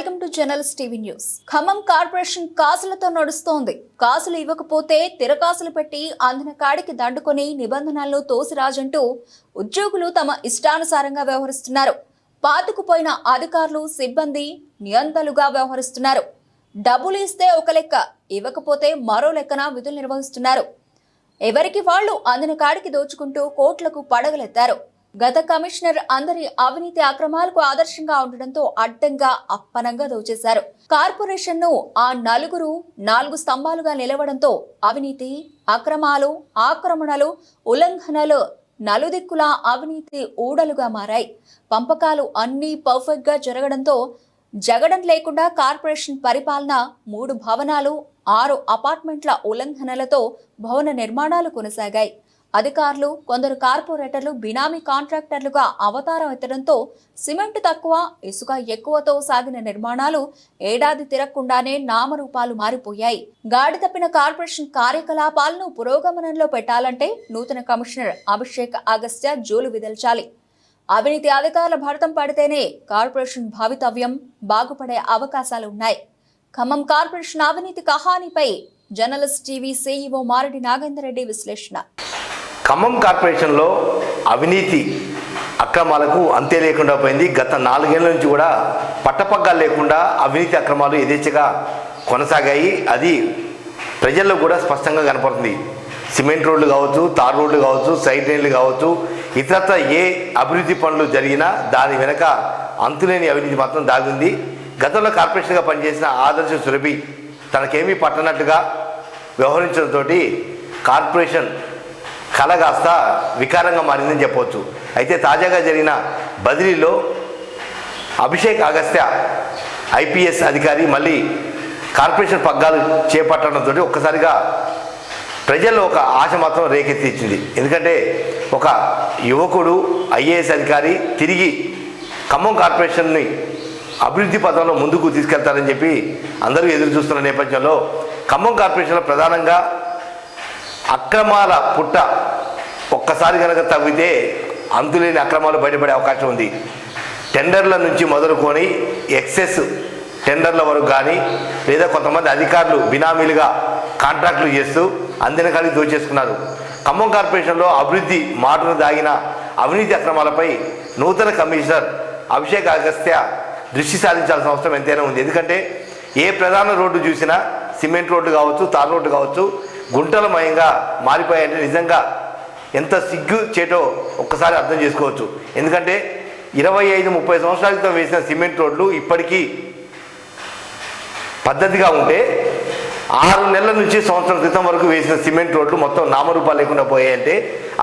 Welcome to journalist TV news. Khammam corporation కాసులతో నడుస్తోంది. కాసులు ఇవ్వకపోతే తిరకాసులు పెట్టి అందిన కాడికి దండుకొని నిబంధనలను తోసిరాజంటూ ఉద్యోగులు తమ ఇష్టానుసారంగా వ్యవహరిస్తున్నారు. పాతుకుపోయిన అధికారులు సిబ్బంది నియంతలుగా వ్యవహరిస్తున్నారు. డబ్బులు ఇస్తే ఒక లెక్క, ఇవ్వకపోతే మరో లెక్కన విధులు నిర్వహిస్తున్నారు. ఎవరికి వాళ్లు అందిన కాడికి దోచుకుంటూ కోట్లకు పడగలెత్తారు. గత కమిషనర్ అందరి అవినీతి అక్రమాలకు ఆదర్శంగా ఉండడంతో అడ్డంగా అప్పనంగా దోచేశారు. కార్పొరేషన్ ను ఆ నలుగురు 4 స్తంభాలుగా నిలవడంతో అవినీతి, అక్రమాలు, ఆక్రమణలు, ఉల్లంఘనలు నలుదిక్కులా అవినీతి ఊడలుగా మారాయి. పంపకాలు అన్నీ పర్ఫెక్ట్ గా జరగడంతో జగడం లేకుండా కార్పొరేషన్ పరిపాలన 3 భవనాలు, 6 అపార్ట్మెంట్ల ఉల్లంఘనలతో భవన నిర్మాణాలు కొనసాగాయి. అధికారులు, కొందరు కార్పొరేటర్లు బినామీ కాంట్రాక్టర్లుగా అవతారం ఎత్తడంతో సిమెంట్ తక్కువ, ఇసుక ఎక్కువతో సాగిన నిర్మాణాలు ఏడాది తిరగకుండానే నామరూపాలు మారిపోయాయి. గాడి తప్పిన కార్పొరేషన్ కార్యకలాపాలను పురోగమనంలో పెట్టాలంటే నూతన కమిషనర్ అభిషేక్ అగస్త్య జోలు విదల్చాలి. అవినీతి అధికారుల భరతం పడితేనే కార్పొరేషన్ భవితవ్యం బాగుపడే అవకాశాలు ఉన్నాయి. ఖమ్మం కార్పొరేషన్ అవినీతి కహానీపై journalist TV CEO Mareddy Nagender Reddy విశ్లేషణ. ఖమ్మం కార్పొరేషన్లో అవినీతి అక్రమాలకు అంతే లేకుండా పోయింది. గత 4 ఏళ్ల నుంచి కూడా పట్టపగ్గాలు లేకుండా అవినీతి అక్రమాలు యథేచ్ఛగా కొనసాగాయి. అది ప్రజల్లో కూడా స్పష్టంగా కనపడుతుంది. సిమెంట్ రోడ్లు కావచ్చు, తార్ రోడ్లు కావచ్చు, సైడ్ రైన్లు కావచ్చు, ఇతరత్ర ఏ అభివృద్ధి పనులు జరిగినా దాని వెనక అంతులేని అవినీతి మాత్రం దాగుంది. గతంలో కార్పొరేషన్గా పనిచేసిన ఆదర్శ సురభి తనకేమీ పట్టనట్టుగా వ్యవహరించడంతో కార్పొరేషన్ కళ కాస్త వికారంగా మారిందని చెప్పవచ్చు. అయితే తాజాగా జరిగిన బదిలీలో అభిషేక్ అగస్త్య ఐపీఎస్ అధికారి మళ్ళీ కార్పొరేషన్ పగ్గాలు చేపట్టడంతో ఒక్కసారిగా ప్రజల్లో ఒక ఆశ మాత్రం రేకెత్తించింది. ఎందుకంటే ఒక యువకుడు ఐఏఎస్ అధికారి తిరిగి ఖమ్మం కార్పొరేషన్ని అభివృద్ధి పథంలో ముందుకు తీసుకెళ్తారని చెప్పి అందరూ ఎదురు చూస్తున్న నేపథ్యంలో ఖమ్మం కార్పొరేషన్లో ప్రధానంగా అక్రమాల పుట్ట ఒక్కసారి కనుక తవ్వితే అంతులేని అక్రమాలు బయటపడే అవకాశం ఉంది. టెండర్ల నుంచి మొదలుకొని ఎక్సెస్ టెండర్ల వరకు కానీ, లేదా కొంతమంది అధికారులు బినామీలుగా కాంట్రాక్టులు చేస్తూ అందిన కాడికి దోచేసుకున్నారు. ఖమ్మం కార్పొరేషన్లో అభివృద్ధి మాటను దాగిన అవినీతి అక్రమాలపై నూతన కమిషనర్ అభిషేక్ అగస్త్య దృష్టి సారించాల్సిన అవసరం ఎంతైనా ఉంది. ఎందుకంటే ఏ ప్రధాన రోడ్డు చూసినా సిమెంట్ రోడ్డు కావచ్చు, తార్ రోడ్డు కావచ్చు, గుంటలమయంగా మారిపోయాయంటే నిజంగా ఎంత సిగ్గు చేటో ఒక్కసారి అర్థం చేసుకోవచ్చు. ఎందుకంటే 25-30 సంవత్సరాల క్రితం వేసిన సిమెంట్ రోడ్లు ఇప్పటికీ పద్ధతిగా ఉంటే 6 నెలల నుంచి సంవత్సరం క్రితం వరకు వేసిన సిమెంట్ రోడ్లు మొత్తం నామరూపాలు లేకుండా పోయాయంటే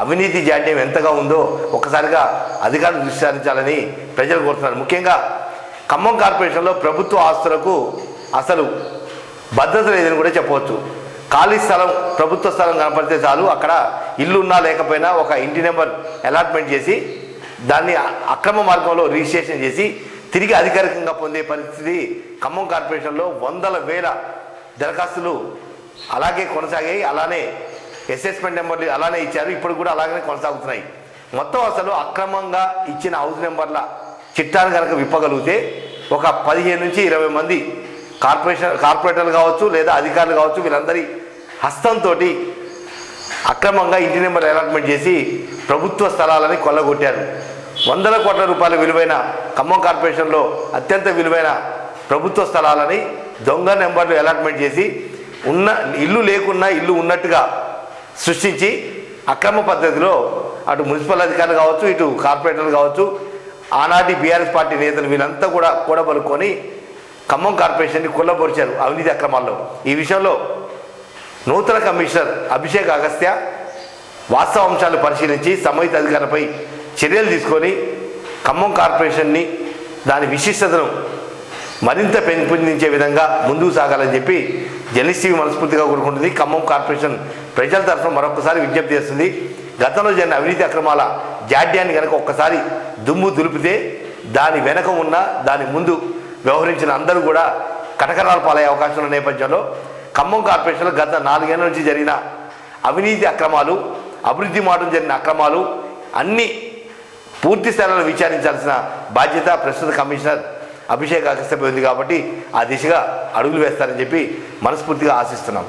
అవినీతి జాడ్యం ఎంతగా ఉందో ఒక్కసారిగా అధికారులు దృష్టి సారించాలని ప్రజలు కోరుతున్నారు. ముఖ్యంగా ఖమ్మం కార్పొరేషన్లో ప్రభుత్వ ఆస్తులకు అసలు భద్రత లేదని కూడా చెప్పవచ్చు. ఖాళీ స్థలం, ప్రభుత్వ స్థలం కనపడితే చాలు, అక్కడ ఇల్లు ఉన్నా లేకపోయినా ఒక ఇంటి నెంబర్ అలాట్మెంట్ చేసి దాన్ని అక్రమ మార్గంలో రిజిస్ట్రేషన్ చేసి తిరిగి అధికారికంగా పొందే పరిస్థితి ఖమ్మం కార్పొరేషన్లో 100,000 దరఖాస్తులు అలాగే కొనసాగాయి. అలానే అసెస్మెంట్ నెంబర్లు అలానే ఇచ్చారు, ఇప్పుడు కూడా అలాగనే కొనసాగుతున్నాయి. మొత్తం అసలు అక్రమంగా ఇచ్చిన హౌస్ నెంబర్ల చిట్టాను కనుక విప్పగలిగితే ఒక 15 నుంచి 20 మంది కార్పొరేటర్లు కావచ్చు, లేదా అధికారులు కావచ్చు, వీళ్ళందరి హస్తంతో అక్రమంగా ఇంటి నెంబర్ అలాట్మెంట్ చేసి ప్రభుత్వ స్థలాలని కొల్లగొట్టారు. 100 కోట్ల రూపాయల విలువైన ఖమ్మం కార్పొరేషన్లో అత్యంత విలువైన ప్రభుత్వ స్థలాలని దొంగ నెంబర్లు అలాట్మెంట్ చేసి ఉన్న ఇల్లు లేకున్నా ఇల్లు ఉన్నట్టుగా సృష్టించి అక్రమ పద్ధతిలో అటు మున్సిపల్ అధికారులు కావచ్చు, ఇటు కార్పొరేటర్లు కావచ్చు, ఆనాటి బీఆర్ఎస్ పార్టీ నేతలు వీళ్ళంతా కూడా కూడబలుకొని ఖమ్మం కార్పొరేషన్ని కొల్లబొరిచారు అవినీతి అక్రమాల్లో. ఈ విషయంలో నూతన కమిషనర్ అభిషేక్ అగస్త్య వాస్తవ అంశాలు పరిశీలించి సంబంధిత అధికారులపై చర్యలు తీసుకొని ఖమ్మం కార్పొరేషన్ని దాని విశిష్టతను మరింత పెంపొందించే విధంగా ముందుకు సాగాలని చెప్పి జర్నలిస్ట్ టీవీ మనస్ఫూర్తిగా కోరుకుంటుంది. ఖమ్మం కార్పొరేషన్ ప్రజల తరఫున మరొకసారి విజ్ఞప్తి చేస్తుంది. గతంలో జరిగిన అవినీతి అక్రమాల జాడ్యాన్ని కనుక ఒక్కసారి దుమ్ము దులిపితే దాని వెనక ఉన్న దాని ముందు వ్యవహరించిన అందరూ కూడా కటకరాలు పాలయ్యే అవకాశం ఉన్న నేపథ్యంలో ఖమ్మం కార్పొరేషన్లో గత 4 ఏళ్ల నుంచి జరిగిన అవినీతి అక్రమాలు, అభివృద్ధి మాటం జరిగిన అక్రమాలు అన్నీ పూర్తి స్థాయిలో విచారించాల్సిన బాధ్యత ప్రస్తుత కమిషనర్ అభిషేక్ ఆకర్షిపోయింది కాబట్టి ఆ దిశగా అడుగులు వేస్తారని చెప్పి మనస్ఫూర్తిగా ఆశిస్తున్నాం.